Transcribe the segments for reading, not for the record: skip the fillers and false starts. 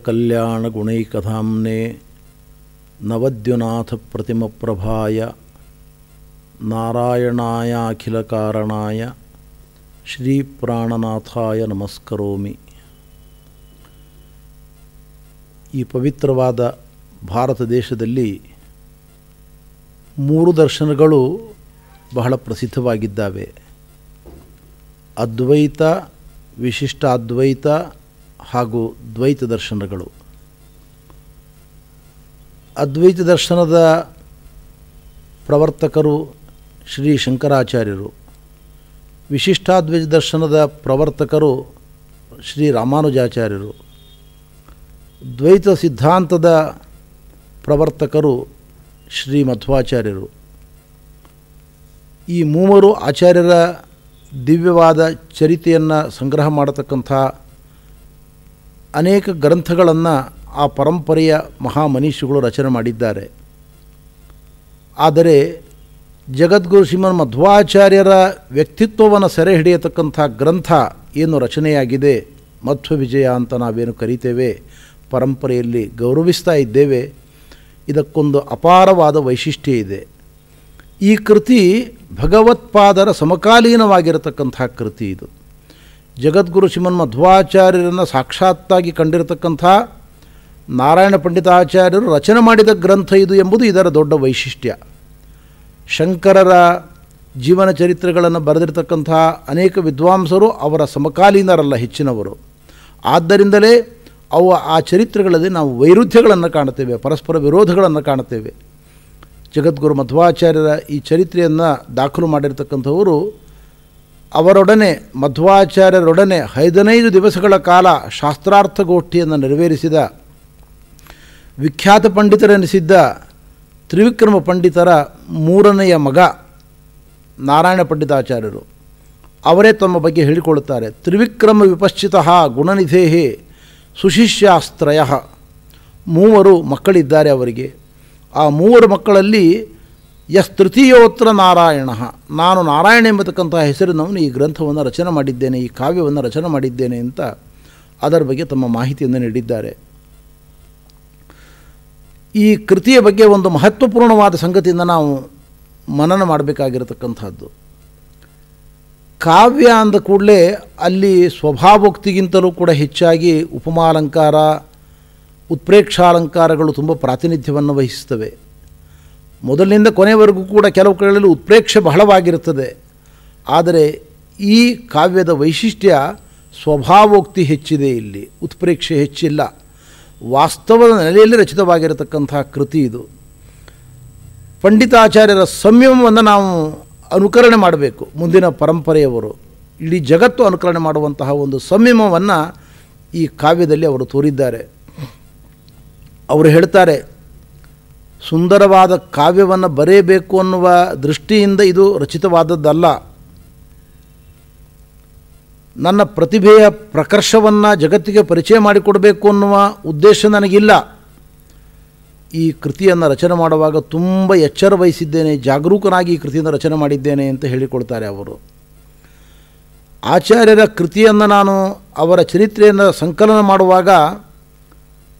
कल्याणगुणैकधाम्ने नवद्युनाथप्रतिमप्रभाय नारायणायाखिलकारणाय ಶ್ರೀಪ್ರಾಣನಾಥಾಯ ನಮಸ್ಕರೋಮಿ. ಈ ಪವಿತ್ರವಾದ ಭಾರತ ದೇಶದಲ್ಲಿ 3 ದರ್ಶನಗಳು ಬಹಳ ಪ್ರಸಿದ್ಧವಾಗಿದ್ದಾವೆ. ಅದ್ವೈತ, ವಿಶಿಷ್ಟ ಅದ್ವೈತ ಹಾಗೂ ದ್ವೈತ ದರ್ಶನಗಳು. ಅದ್ವೈತ ದರ್ಶನದ ಪ್ರವರ್ತಕರು ಶ್ರೀ ಶಂಕರಾಚಾರ್ಯರು. ವಿಶಿಷ್ಟಾದ್ವೈತ ದರ್ಶನದ ಪ್ರವರ್ತಕರು ಶ್ರೀ ರಾಮಾನುಜಾಚಾರ್ಯರು. ದ್ವೈತ ಸಿದ್ಧಾಂತದ ಪ್ರವರ್ತಕರು ಶ್ರೀ ಮಧ್ವಾಚಾರ್ಯರು. ಈ ಮೂವರು ಆಚಾರ್ಯರ ದಿವ್ಯವಾದ ಚರಿತೆಯನ್ನು ಸಂಗ್ರಹ ಮಾಡತಕ್ಕಂಥ ಅನೇಕ ಗ್ರಂಥಗಳನ್ನು ಆ ಪರಂಪರೆಯ ಮಹಾಮನೀಷಿಗಳು ರಚನೆ ಮಾಡಿದ್ದಾರೆ. ಆದರೆ ಜಗದ್ಗುರು ಶ್ರೀಮನ್ ಮಧ್ವಾಚಾರ್ಯರ ವ್ಯಕ್ತಿತ್ವವನ್ನು ಸೆರೆ ಹಿಡಿಯತಕ್ಕಂಥ ಗ್ರಂಥ ಏನು ರಚನೆಯಾಗಿದೆ, ಮಧ್ವ ವಿಜಯ ಅಂತ ನಾವೇನು ಕರೀತೇವೆ, ಪರಂಪರೆಯಲ್ಲಿ ಗೌರವಿಸ್ತಾ ಇದ್ದೇವೆ, ಇದಕ್ಕೊಂದು ಅಪಾರವಾದ ವೈಶಿಷ್ಟ್ಯ ಇದೆ. ಈ ಕೃತಿ ಭಗವತ್ಪಾದರ ಸಮಕಾಲೀನವಾಗಿರತಕ್ಕಂಥ ಕೃತಿ. ಇದು ಜಗದ್ಗುರು ಶ್ರೀಮನ್ ಮಧ್ವಾಚಾರ್ಯರನ್ನು ಸಾಕ್ಷಾತ್ತಾಗಿ ಕಂಡಿರತಕ್ಕಂಥ ನಾರಾಯಣ ಪಂಡಿತಾಚಾರ್ಯರು ರಚನೆ ಮಾಡಿದ ಗ್ರಂಥ ಇದು ಎಂಬುದು ಇದರ ದೊಡ್ಡ ವೈಶಿಷ್ಟ್ಯ. ಶಂಕರರ ಜೀವನ ಚರಿತ್ರೆಗಳನ್ನು ಬರೆದಿರತಕ್ಕಂಥ ಅನೇಕ ವಿದ್ವಾಂಸರು ಅವರ ಸಮಕಾಲೀನರಲ್ಲ, ಹೆಚ್ಚಿನವರು. ಆದ್ದರಿಂದಲೇ ಆ ಚರಿತ್ರೆಗಳಲ್ಲಿ ನಾವು ವೈರುಧ್ಯಗಳನ್ನು ಕಾಣುತ್ತೇವೆ, ಪರಸ್ಪರ ವಿರೋಧಗಳನ್ನು ಕಾಣುತ್ತೇವೆ. ಜಗದ್ಗುರು ಮಧ್ವಾಚಾರ್ಯರ ಈ ಚರಿತ್ರೆಯನ್ನು ದಾಖಲು ಮಾಡಿರ್ತಕ್ಕಂಥವರು ಅವರೊಡನೆ, ಮಧ್ವಾಚಾರ್ಯರೊಡನೆ 15 ದಿವಸಗಳ ಕಾಲ ಶಾಸ್ತ್ರಾರ್ಥಗೋಷ್ಠಿಯನ್ನು ನೆರವೇರಿಸಿದ ವಿಖ್ಯಾತ ಪಂಡಿತರೆನಿಸಿದ್ದ ತ್ರಿವಿಕ್ರಮ ಪಂಡಿತರ 3ನೆಯ ಮಗ ನಾರಾಯಣ ಪಂಡಿತಾಚಾರ್ಯರು. ಅವರೇ ತಮ್ಮ ಬಗ್ಗೆ ಹೇಳಿಕೊಳ್ಳುತ್ತಾರೆ. ತ್ರಿವಿಕ್ರಮ ವಿಪಶ್ಚಿತಃ ಗುಣನಿಧೇಹೇ ಸುಶಿಷ್ಯಾಸ್ತ್ರಯ. 3 ಮಕ್ಕಳಿದ್ದಾರೆ ಅವರಿಗೆ. ಆ 3 ಮಕ್ಕಳಲ್ಲಿ ತೃತೀಯೋತ್ರ ನಾರಾಯಣ, ನಾನು ನಾರಾಯಣ ಎಂಬತಕ್ಕಂಥ ಹೆಸರಿನವನು ಈ ಗ್ರಂಥವನ್ನು ರಚನೆ ಮಾಡಿದ್ದೇನೆ, ಈ ಕಾವ್ಯವನ್ನು ರಚನೆ ಮಾಡಿದ್ದೇನೆ ಅಂತ ಅದರ ಬಗ್ಗೆ ತಮ್ಮ ಮಾಹಿತಿಯನ್ನು ನೀಡಿದ್ದಾರೆ. ಈ ಕೃತಿಯ ಬಗ್ಗೆ ಒಂದು ಮಹತ್ವಪೂರ್ಣವಾದ ಸಂಗತಿಯಿಂದ ನಾವು ಮನನ ಮಾಡಬೇಕಾಗಿರತಕ್ಕಂಥದ್ದು. ಕಾವ್ಯ ಅಂದ ಕೂಡಲೇ ಅಲ್ಲಿ ಸ್ವಭಾವೋಕ್ತಿಗಿಂತಲೂ ಕೂಡ ಹೆಚ್ಚಾಗಿ ಉಪಮಾಲಂಕಾರ, ಉತ್ಪ್ರೇಕ್ಷಾಲಂಕಾರಗಳು ತುಂಬ ಪ್ರಾತಿನಿಧ್ಯವನ್ನು ವಹಿಸ್ತವೆ. ಮೊದಲಿನಿಂದ ಕೊನೆವರೆಗೂ ಕೂಡ ಕೆಲವು ಕಡೆಗಳಲ್ಲಿ ಉತ್ಪ್ರೇಕ್ಷೆ ಬಹಳವಾಗಿರುತ್ತದೆ. ಆದರೆ ಈ ಕಾವ್ಯದ ವೈಶಿಷ್ಟ್ಯ ಸ್ವಭಾವೋಕ್ತಿ ಹೆಚ್ಚಿದೆ, ಇಲ್ಲಿ ಉತ್ಪ್ರೇಕ್ಷೆ ಹೆಚ್ಚಿಲ್ಲ. ವಾಸ್ತವದ ನೆಲೆಯಲ್ಲಿ ರಚಿತವಾಗಿರತಕ್ಕಂಥ ಕೃತಿ ಇದು. ಪಂಡಿತಾಚಾರ್ಯರ ಸಂಯಮವನ್ನು ನಾವು ಅನುಕರಣೆ ಮಾಡಬೇಕು. ಮುಂದಿನ ಪರಂಪರೆಯವರು ಇಡೀ ಜಗತ್ತು ಅನುಕರಣೆ ಮಾಡುವಂತಹ ಒಂದು ಸಂಯಮವನ್ನು ಈ ಕಾವ್ಯದಲ್ಲಿ ಅವರು ತೋರಿದ್ದಾರೆ. ಅವರು ಹೇಳ್ತಾರೆ, ಸುಂದರವಾದ ಕಾವ್ಯವನ್ನು ಬರೆಯಬೇಕು ಅನ್ನುವ ದೃಷ್ಟಿಯಿಂದ ಇದು ರಚಿತವಾದದ್ದಲ್ಲ. ನನ್ನ ಪ್ರತಿಭೆಯ ಪ್ರಕರ್ಷವನ್ನು ಜಗತ್ತಿಗೆ ಪರಿಚಯ ಮಾಡಿಕೊಡಬೇಕು ಅನ್ನುವ ಉದ್ದೇಶ ನನಗಿಲ್ಲ. ಈ ಕೃತಿಯನ್ನು ರಚನೆ ಮಾಡುವಾಗ ತುಂಬ ಎಚ್ಚರ ವಹಿಸಿದ್ದೇನೆ, ಜಾಗರೂಕನಾಗಿ ಈ ಕೃತಿಯನ್ನು ರಚನೆ ಮಾಡಿದ್ದೇನೆ ಅಂತ ಹೇಳಿಕೊಳ್ತಾರೆ ಅವರು. ಆಚಾರ್ಯರ ಕೃತಿಯನ್ನು ನಾನು ಅವರ ಚರಿತ್ರೆಯನ್ನು ಸಂಕಲನ ಮಾಡುವಾಗ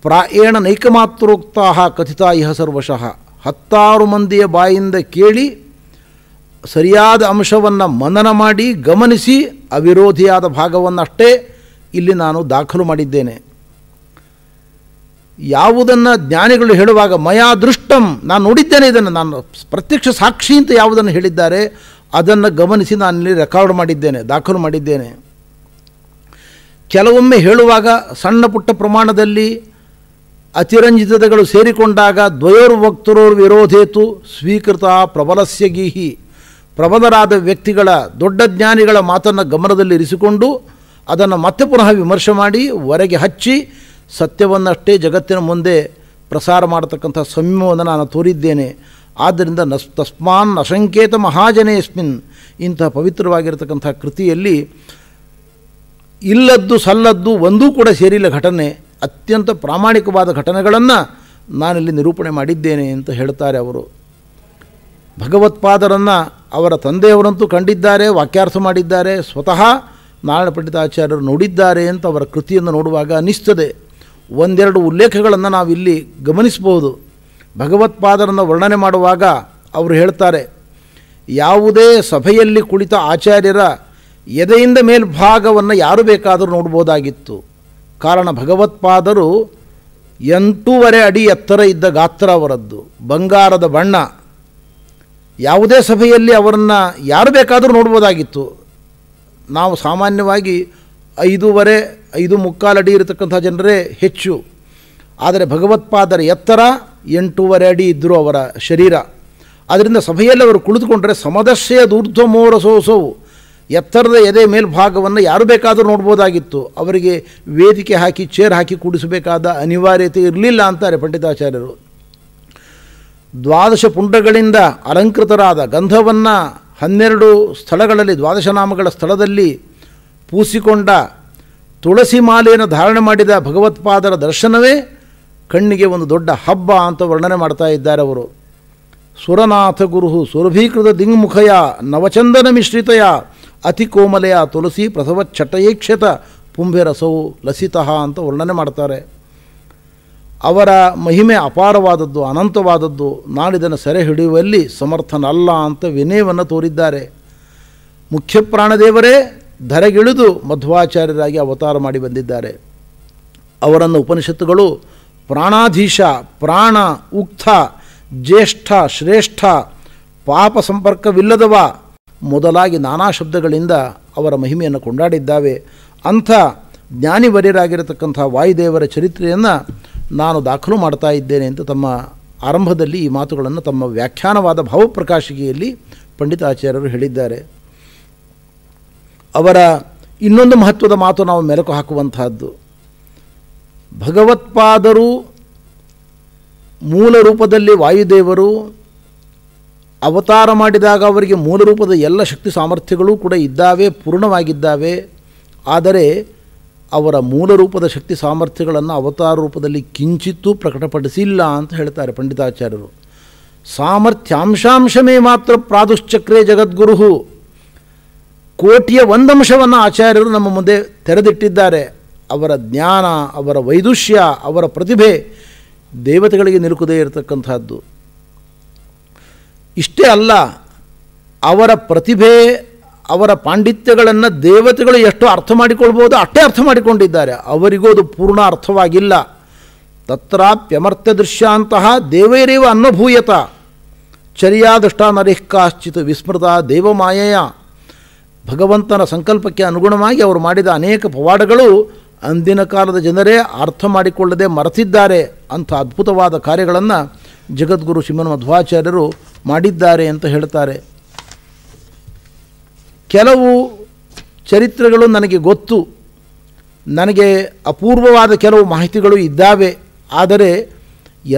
ಪ್ರಾಯೇಣ ನೈಕಮಾತ್ರೋಕ್ತಾ ಕಥಿತಾ ಇಹ ಸರ್ವಶಃ, 10 ಮಂದಿಯ ಬಾಯಿಂದ ಕೇಳಿ ಸರಿಯಾದ ಅಂಶವನ್ನು ಮನನ ಮಾಡಿ ಗಮನಿಸಿ ಅವಿರೋಧಿಯಾದ ಭಾಗವನ್ನಷ್ಟೇ ಇಲ್ಲಿ ನಾನು ದಾಖಲು ಮಾಡಿದ್ದೇನೆ. ಯಾವುದನ್ನು ಜ್ಞಾನಿಗಳು ಹೇಳುವಾಗ ಮಯಾ ದೃಷ್ಟಂ, ನಾನು ನೋಡಿದ್ದೇನೆ, ಇದನ್ನು ನಾನು ಪ್ರತ್ಯಕ್ಷ ಸಾಕ್ಷಿ ಅಂತ ಯಾವುದನ್ನು ಹೇಳಿದ್ದಾರೆ ಅದನ್ನು ಗಮನಿಸಿ ನಾನಿಲ್ಲಿ ರೆಕಾರ್ಡ್ ಮಾಡಿದ್ದೇನೆ, ದಾಖಲು ಮಾಡಿದ್ದೇನೆ. ಕೆಲವೊಮ್ಮೆ ಹೇಳುವಾಗ ಸಣ್ಣ ಪುಟ್ಟ ಪ್ರಮಾಣದಲ್ಲಿ ಅತಿರಂಜಿತತೆಗಳು ಸೇರಿಕೊಂಡಾಗ ದ್ವಯೋರ್ವಕ್ತರೋರ್ ವಿರೋಧೇತು ಸ್ವೀಕೃತ ಪ್ರಬಲಸ್ಯ ಗೀಹಿ, ಪ್ರಬಲರಾದ ವ್ಯಕ್ತಿಗಳ, ದೊಡ್ಡ ಜ್ಞಾನಿಗಳ ಮಾತನ್ನು ಗಮನದಲ್ಲಿರಿಸಿಕೊಂಡು ಅದನ್ನು ಮತ್ತೆ ಪುನಃ ವಿಮರ್ಶೆ ಮಾಡಿ ಹೊರಗೆ ಹಚ್ಚಿ ಸತ್ಯವನ್ನಷ್ಟೇ ಜಗತ್ತಿನ ಮುಂದೆ ಪ್ರಸಾರ ಮಾಡತಕ್ಕಂಥ ಸಂಯಮವನ್ನು ನಾನು ತೋರಿದ್ದೇನೆ. ಆದ್ದರಿಂದ ತಸ್ಮಾನ್ ಅಸಂಕೇತ ಮಹಾಜನೇಸ್ಮಿನ್, ಇಂತಹ ಪವಿತ್ರವಾಗಿರತಕ್ಕಂಥ ಕೃತಿಯಲ್ಲಿ ಇಲ್ಲದ್ದು ಸಲ್ಲದ್ದು ಒಂದೂ ಕೂಡ ಸೇರಿಲ್ಲ ಘಟನೆ, ಅತ್ಯಂತ ಪ್ರಾಮಾಣಿಕವಾದ ಘಟನೆಗಳನ್ನು ನಾನಿಲ್ಲಿ ನಿರೂಪಣೆ ಮಾಡಿದ್ದೇನೆ ಅಂತ ಹೇಳ್ತಾರೆ ಅವರು. ಭಗವತ್ಪಾದರನ್ನು ಅವರ ತಂದೆಯವರಂತೂ ಕಂಡಿದ್ದಾರೆ, ವಾಕ್ಯಾರ್ಥ ಮಾಡಿದ್ದಾರೆ, ಸ್ವತಃ ನಾರಾಯಣ ಪಂಡಿತಾಚಾರ್ಯರು ನೋಡಿದ್ದಾರೆ ಅಂತ ಅವರ ಕೃತಿಯನ್ನು ನೋಡುವಾಗ ಅನ್ನಿಸ್ತದೆ. ಒಂದೆರಡು ಉಲ್ಲೇಖಗಳನ್ನು ನಾವಿಲ್ಲಿ ಗಮನಿಸಬಹುದು. ಭಗವತ್ಪಾದರನ್ನು ವರ್ಣನೆ ಮಾಡುವಾಗ ಅವರು ಹೇಳ್ತಾರೆ, ಯಾವುದೇ ಸಭೆಯಲ್ಲಿ ಕುಳಿತ ಆಚಾರ್ಯರ ಎದೆಯಿಂದ ಮೇಲ್ಭಾಗವನ್ನು ಯಾರು ಬೇಕಾದರೂ ನೋಡ್ಬೋದಾಗಿತ್ತು. ಕಾರಣ ಭಗವತ್ಪಾದರು 8.5 ಅಡಿ ಎತ್ತರ ಇದ್ದ ಗಾತ್ರ ಅವರದ್ದು, ಬಂಗಾರದ ಬಣ್ಣ. ಯಾವುದೇ ಸಭೆಯಲ್ಲಿ ಅವರನ್ನು ಯಾರು ಬೇಕಾದರೂ ನೋಡ್ಬೋದಾಗಿತ್ತು. ನಾವು ಸಾಮಾನ್ಯವಾಗಿ 5.5 5.75 ಅಡಿ ಇರತಕ್ಕಂಥ ಜನರೇ ಹೆಚ್ಚು. ಆದರೆ ಭಗವತ್ಪಾದರ ಎತ್ತರ 8.5 ಅಡಿ ಇದ್ದರು ಅವರ ಶರೀರ. ಅದರಿಂದ ಸಭೆಯಲ್ಲಿ ಅವರು ಕುಳಿತುಕೊಂಡ್ರೆ ಸಮದಸ್ಯ ದೂರ್ಧ್ವಮೋರಸೋಸವು, ಎತ್ತರದ ಎದೆ ಮೇಲ್ಭಾಗವನ್ನು ಯಾರು ಬೇಕಾದರೂ ನೋಡ್ಬೋದಾಗಿತ್ತು. ಅವರಿಗೆ ವೇದಿಕೆ ಹಾಕಿ ಚೇರ್ ಹಾಕಿ ಕೂಡಿಸಬೇಕಾದ ಅನಿವಾರ್ಯತೆ ಇರಲಿಲ್ಲ ಅಂತಾರೆ ಪಂಡಿತಾಚಾರ್ಯರು. 12 ಪುಂಡಗಳಿಂದ ಅಲಂಕೃತರಾದ ಗಂಧವನ್ನು 12 ಸ್ಥಳಗಳಲ್ಲಿ 12 ನಾಮಗಳ ಸ್ಥಳದಲ್ಲಿ ಪೂಸಿಕೊಂಡ ತುಳಸಿ ಮಾಲೆಯನ್ನು ಧಾರಣೆ ಮಾಡಿದ ಭಗವತ್ಪಾದರ ದರ್ಶನವೇ ಕಣ್ಣಿಗೆ ಒಂದು ದೊಡ್ಡ ಹಬ್ಬ ಅಂತ ವರ್ಣನೆ ಮಾಡ್ತಾ ಇದ್ದಾರೆ ಅವರು. ಸುರನಾಥ ಗುರು ಸುರಭೀಕೃತ ದಿಗ್ಮುಖಯ ನವಚಂದನ ಮಿಶ್ರಿತಯ ಅತಿ ಕೋಮಲೆಯ ತುಳಸಿ ಪ್ರಸವ ಚಟಯೇಕ್ಷತ ಪುಂಭೆರಸವು ಲಸಿತಃ ಅಂತ ವರ್ಣನೆ ಮಾಡ್ತಾರೆ. ಅವರ ಮಹಿಮೆ ಅಪಾರವಾದದ್ದು, ಅನಂತವಾದದ್ದು. ನಾನಿದನ್ನು ಸೆರೆ ಹಿಡಿಯುವಲ್ಲಿ ಸಮರ್ಥನಲ್ಲ ಅಂತ ವಿನಯವನ್ನು ತೋರಿದ್ದಾರೆ. ಮುಖ್ಯ ಪ್ರಾಣದೇವರೇ ಧರೆಗಿಳಿದು ಮಧ್ವಾಚಾರ್ಯರಾಗಿ ಅವತಾರ ಮಾಡಿ ಬಂದಿದ್ದಾರೆ. ಅವರನ್ನು ಉಪನಿಷತ್ತುಗಳು ಪ್ರಾಣಾಧೀಶ, ಪ್ರಾಣ, ಉಕ್ತ, ಜ್ಯೇಷ್ಠ, ಶ್ರೇಷ್ಠ, ಪಾಪ ಸಂಪರ್ಕವಿಲ್ಲದವ ಮೊದಲಾಗಿ ನಾನಾ ಶಬ್ದಗಳಿಂದ ಅವರ ಮಹಿಮೆಯನ್ನು ಕೊಂಡಾಡಿದ್ದಾವೆ. ಅಂಥ ಜ್ಞಾನಿವರ್ಯರಾಗಿರತಕ್ಕಂಥ ವಾಯುದೇವರ ಚರಿತ್ರೆಯನ್ನು ನಾನು ದಾಖಲು ಮಾಡ್ತಾ ಇದ್ದೇನೆ ಅಂತ ತಮ್ಮ ಆರಂಭದಲ್ಲಿ ಈ ಮಾತುಗಳನ್ನು ತಮ್ಮ ವ್ಯಾಖ್ಯಾನವಾದ ಭಾವಪ್ರಕಾಶಿಕೆಯಲ್ಲಿ ಪಂಡಿತಾಚಾರ್ಯರು ಹೇಳಿದ್ದಾರೆ. ಅವರ ಇನ್ನೊಂದು ಮಹತ್ವದ ಮಾತು ನಾವು ಮೆಲುಕು ಹಾಕುವಂತಹದ್ದು, ಭಗವತ್ಪಾದರು ಮೂಲ ರೂಪದಲ್ಲಿ ವಾಯುದೇವರು ಅವತಾರ ಮಾಡಿದಾಗ ಅವರಿಗೆ ಮೂಲ ರೂಪದ ಎಲ್ಲ ಶಕ್ತಿ ಸಾಮರ್ಥ್ಯಗಳು ಕೂಡ ಇದ್ದಾವೆ, ಪೂರ್ಣವಾಗಿದ್ದಾವೆ. ಆದರೆ ಅವರ ಮೂಲ ರೂಪದ ಶಕ್ತಿ ಸಾಮರ್ಥ್ಯಗಳನ್ನು ಅವತಾರ ರೂಪದಲ್ಲಿ ಕಿಂಚಿತ್ತೂ ಪ್ರಕಟಪಡಿಸಿಲ್ಲ ಅಂತ ಹೇಳ್ತಾರೆ ಪಂಡಿತಾಚಾರ್ಯರು. ಸಾಮರ್ಥ್ಯಾಂಶಾಂಶಮೇ ಮಾತ್ರ ಪ್ರಾದುಶ್ಚಕ್ರೇ ಜಗದ್ಗುರು, ಕೋಟಿಯ ಒಂದಂಶವನ್ನು ಆಚಾರ್ಯರು ನಮ್ಮ ಮುಂದೆ ತೆರೆದಿಟ್ಟಿದ್ದಾರೆ. ಅವರ ಜ್ಞಾನ, ಅವರ ವೈದುಷ್ಯ, ಅವರ ಪ್ರತಿಭೆ ದೇವತೆಗಳಿಗೆ ನಿಲುಕದೇ ಇರತಕ್ಕಂಥದ್ದು. ಇಷ್ಟೇ ಅಲ್ಲ, ಅವರ ಪ್ರತಿಭೆ, ಅವರ ಪಾಂಡಿತ್ಯಗಳನ್ನು ದೇವತೆಗಳು ಎಷ್ಟು ಅರ್ಥ ಮಾಡಿಕೊಳ್ಬೋದು ಅಷ್ಟೇ ಅರ್ಥ ಮಾಡಿಕೊಂಡಿದ್ದಾರೆ. ಅವರಿಗೂ ಅದು ಪೂರ್ಣ ಅರ್ಥವಾಗಿಲ್ಲ. ತತ್ರಾಪ್ಯಮರ್ತ್ಯ ದೃಶ್ಯಾಂತಹ ದೇವೈರೇವ ಅನ್ವಭೂಯತ ಚರ್ಯಾದೃಷ್ಟ ನರಿಃ ಕಾಶ್ಚಿತ್ ವಿಸ್ಮೃತ ದೇವಮಾಯೆಯ. ಭಗವಂತನ ಸಂಕಲ್ಪಕ್ಕೆ ಅನುಗುಣವಾಗಿ ಅವರು ಮಾಡಿದ ಅನೇಕ ಪವಾಡಗಳು ಅಂದಿನ ಕಾಲದ ಜನರೇ ಅರ್ಥ ಮಾಡಿಕೊಳ್ಳದೆ ಮರೆತಿದ್ದಾರೆ. ಅಂಥ ಅದ್ಭುತವಾದ ಕಾರ್ಯಗಳನ್ನು ಜಗದ್ಗುರು ಶ್ರೀಮನ್ ಮಧ್ವಾಚಾರ್ಯರು ಮಾಡಿದ್ದಾರೆ ಅಂತ ಹೇಳ್ತಾರೆ. ಕೆಲವು ಚರಿತ್ರೆಗಳು ನನಗೆ ಗೊತ್ತು, ನನಗೆ ಅಪೂರ್ವವಾದ ಕೆಲವು ಮಾಹಿತಿಗಳು ಇದ್ದಾವೆ. ಆದರೆ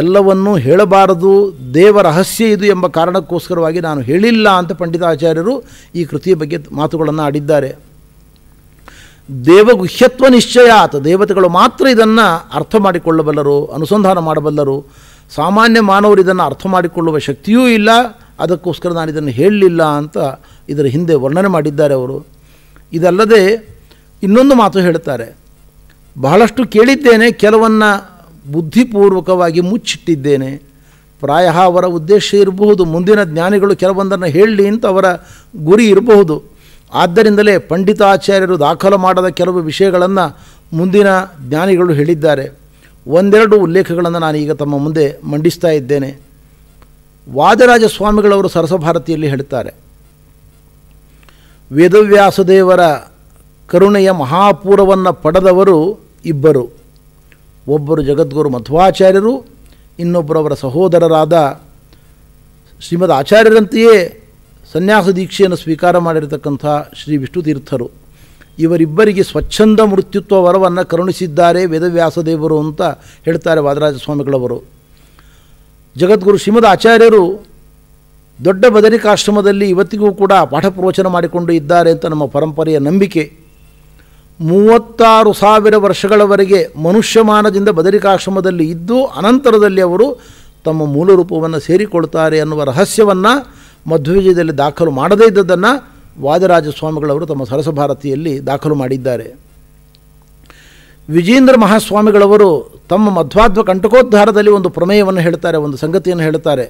ಎಲ್ಲವನ್ನೂ ಹೇಳಬಾರದು, ದೇವ ರಹಸ್ಯ ಇದು ಎಂಬ ಕಾರಣಕ್ಕೋಸ್ಕರವಾಗಿ ನಾನು ಹೇಳಿಲ್ಲ ಅಂತ ಪಂಡಿತಾಚಾರ್ಯರು ಈ ಕೃತಿಯ ಬಗ್ಗೆ ಮಾತುಗಳನ್ನು ಆಡಿದ್ದಾರೆ. ದೇವಗುಹ್ಯತ್ವ ನಿಶ್ಚಯಾತ್, ದೇವತೆಗಳು ಮಾತ್ರ ಇದನ್ನು ಅರ್ಥ ಮಾಡಿಕೊಳ್ಳಬಲ್ಲರು, ಅನುಸಂಧಾನ ಮಾಡಬಲ್ಲರು. ಸಾಮಾನ್ಯ ಮಾನವರು ಇದನ್ನು ಅರ್ಥ ಮಾಡಿಕೊಳ್ಳುವ ಶಕ್ತಿಯೂ ಇಲ್ಲ. ಅದಕ್ಕೋಸ್ಕರ ನಾನು ಇದನ್ನು ಹೇಳಲಿಲ್ಲ ಅಂತ ಇದರ ಹಿಂದೆ ವರ್ಣನೆ ಮಾಡಿದ್ದಾರೆ ಅವರು. ಇದಲ್ಲದೆ ಇನ್ನೊಂದು ಮಾತು ಹೇಳ್ತಾರೆ, ಬಹಳಷ್ಟು ಕೇಳಿದ್ದೇನೆ, ಕೆಲವನ್ನು ಬುದ್ಧಿಪೂರ್ವಕವಾಗಿ ಮುಚ್ಚಿಟ್ಟಿದ್ದೇನೆ. ಪ್ರಾಯ ಅವರ ಉದ್ದೇಶ ಇರಬಹುದು, ಮುಂದಿನ ಜ್ಞಾನಿಗಳು ಕೆಲವೊಂದನ್ನು ಹೇಳಲಿ ಅಂತ ಅವರ ಗುರಿ ಇರಬಹುದು. ಆದ್ದರಿಂದಲೇ ಪಂಡಿತಾಚಾರ್ಯರು ದಾಖಲು ಮಾಡದ ಕೆಲವು ವಿಷಯಗಳನ್ನು ಮುಂದಿನ ಜ್ಞಾನಿಗಳು ಹೇಳಿದ್ದಾರೆ. ಒಂದೆರಡು ಉಲ್ಲೇಖಗಳನ್ನು ನಾನು ಈಗ ತಮ್ಮ ಮುಂದೆ ಮಂಡಿಸ್ತಾ ಇದ್ದೇನೆ. ವಾದರಾಜ ಸ್ವಾಮಿಗಳವರು ಸರಸಭಾರತಿಯಲ್ಲಿ ಹೇಳ್ತಾರೆ, ವೇದವ್ಯಾಸದೇವರ ಕರುಣೆಯ ಮಹಾಪೂರವನ್ನು ಪಡೆದವರು ಇಬ್ಬರು. ಒಬ್ಬರು ಜಗದ್ಗುರು ಮಧ್ವಾಚಾರ್ಯರು, ಇನ್ನೊಬ್ಬರು ಅವರ ಸಹೋದರರಾದ ಶ್ರೀಮದ್ ಆಚಾರ್ಯರಂತೆಯೇ ಸನ್ಯಾಸ ದೀಕ್ಷೆಯನ್ನು ಸ್ವೀಕಾರ ಮಾಡಿರತಕ್ಕಂಥ ಶ್ರೀ ವಿಷ್ಣುತೀರ್ಥರು. ಇವರಿಬ್ಬರಿಗೆ ಸ್ವಚ್ಛಂದ ಮೃತ್ಯುತ್ವ ವರವನ್ನು ಕರುಣಿಸಿದ್ದಾರೆ ವೇದವ್ಯಾಸದೇವರು ಅಂತ ಹೇಳ್ತಾರೆ ವಾದರಾಜ ಸ್ವಾಮಿಗಳವರು. ಜಗದ್ಗುರು ಶ್ರೀಮದ್ ಆಚಾರ್ಯರು ದೊಡ್ಡ ಬದರಿಕಾಶ್ರಮದಲ್ಲಿ ಇವತ್ತಿಗೂ ಕೂಡ ಪಾಠ ಪ್ರವಚನ ಮಾಡಿಕೊಂಡು ಇದ್ದಾರೆ ಅಂತ ನಮ್ಮ ಪರಂಪರೆಯ ನಂಬಿಕೆ. 36,000 ವರ್ಷಗಳವರೆಗೆ ಮನುಷ್ಯಮಾನದಿಂದ ಬದರಿಕಾಶ್ರಮದಲ್ಲಿ ಇದ್ದು ಅನಂತರದಲ್ಲಿ ಅವರು ತಮ್ಮ ಮೂಲ ರೂಪವನ್ನು ಸೇರಿಕೊಳ್ತಾರೆ ಅನ್ನುವ ರಹಸ್ಯವನ್ನು ಮಧ್ವವಿಜಯದಲ್ಲಿ ದಾಖಲು ಮಾಡದೇ ಇದ್ದದ್ದನ್ನು ವಾದರಾಜ ಸ್ವಾಮಿಗಳವರು ತಮ್ಮ ಸರಸಭಾರತಿಯಲ್ಲಿ ದಾಖಲು ಮಾಡಿದ್ದಾರೆ. ವಿಜೇಂದ್ರ ಮಹಾಸ್ವಾಮಿಗಳವರು ತಮ್ಮ ಮಧ್ವಾಧ್ವ ಕಂಟಕೋದ್ಧಾರದಲ್ಲಿ ಒಂದು ಪ್ರಮೇಯವನ್ನು ಹೇಳ್ತಾರೆ, ಒಂದು ಸಂಗತಿಯನ್ನು ಹೇಳ್ತಾರೆ.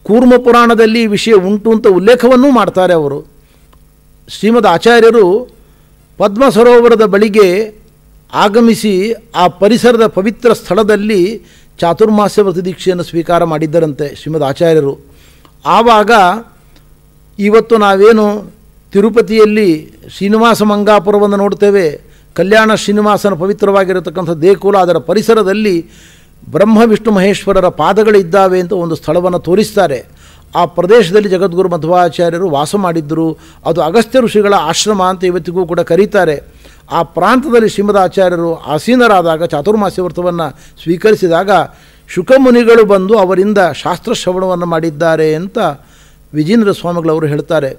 ಕೂರ್ಮ ಪುರಾಣದಲ್ಲಿ ಈ ವಿಷಯ ಉಂಟು ಅಂತ ಉಲ್ಲೇಖವನ್ನೂ ಮಾಡ್ತಾರೆ ಅವರು. ಶ್ರೀಮದ್ ಆಚಾರ್ಯರು ಪದ್ಮ ಸರೋವರದ ಬಳಿಗೆ ಆಗಮಿಸಿ ಆ ಪರಿಸರದ ಪವಿತ್ರ ಸ್ಥಳದಲ್ಲಿ ಚಾತುರ್ಮಾಸ್ಯ ವ್ರತ ದೀಕ್ಷೆಯನ್ನು ಸ್ವೀಕಾರ ಮಾಡಿದ್ದರಂತೆ ಶ್ರೀಮದ್ ಆಚಾರ್ಯರು. ಆವಾಗ ಇವತ್ತು ನಾವೇನು ತಿರುಪತಿಯಲ್ಲಿ ಶ್ರೀನಿವಾಸ ಮಂಗಾಪುರವನ್ನು ನೋಡ್ತೇವೆ, ಕಲ್ಯಾಣ ಶ್ರೀನಿವಾಸನ ಪವಿತ್ರವಾಗಿರತಕ್ಕಂಥ ದೇಗುಲ, ಅದರ ಪರಿಸರದಲ್ಲಿ ಬ್ರಹ್ಮ ವಿಷ್ಣು ಮಹೇಶ್ವರರ ಪಾದಗಳಿದ್ದಾವೆ ಅಂತ ಒಂದು ಸ್ಥಳವನ್ನು ತೋರಿಸ್ತಾರೆ. ಆ ಪ್ರದೇಶದಲ್ಲಿ ಜಗದ್ಗುರು ಮಧ್ವಾಚಾರ್ಯರು ವಾಸ ಮಾಡಿದ್ದರು. ಅದು ಅಗಸ್ತ್ಯ ಋಷಿಗಳ ಆಶ್ರಮ ಅಂತ ಇವತ್ತಿಗೂ ಕೂಡ ಕರೀತಾರೆ. ಆ ಪ್ರಾಂತದಲ್ಲಿ ಶ್ರೀಮದಾಚಾರ್ಯರು ಆಸೀನರಾದಾಗ, ಚಾತುರ್ಮಾಸ್ಯ ವ್ರತವನ್ನು ಸ್ವೀಕರಿಸಿದಾಗ ಶುಕಮುನಿಗಳು ಬಂದು ಅವರಿಂದ ಶಾಸ್ತ್ರ ಶ್ರವಣವನ್ನು ಮಾಡಿದ್ದಾರೆ ಅಂತ ವಿಜೇಂದ್ರ ಸ್ವಾಮಿಗಳವರು ಹೇಳ್ತಾರೆ.